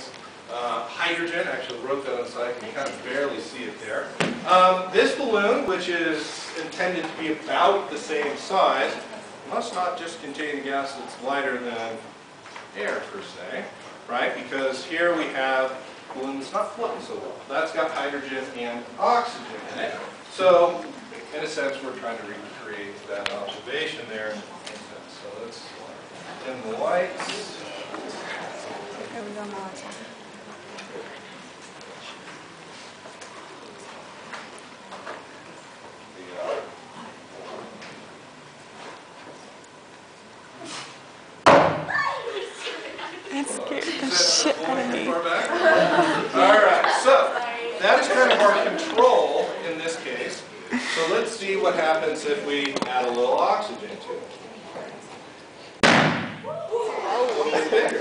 contains hydrogen. Actually wrote that on the side. You can kind of barely see it there. This balloon, which is intended to be about the same size, must not just contain a gas that's lighter than air, per se, right? Because here we have a balloon that's not floating so well. That's got hydrogen and oxygen in it. So, in a sense, we're trying to recreate that observation there. So let's dim the lights. That scared the shit out of me. Alright, so that is kind of our control in this case. So let's see what happens if we add a little oxygen to it. A little bit bigger.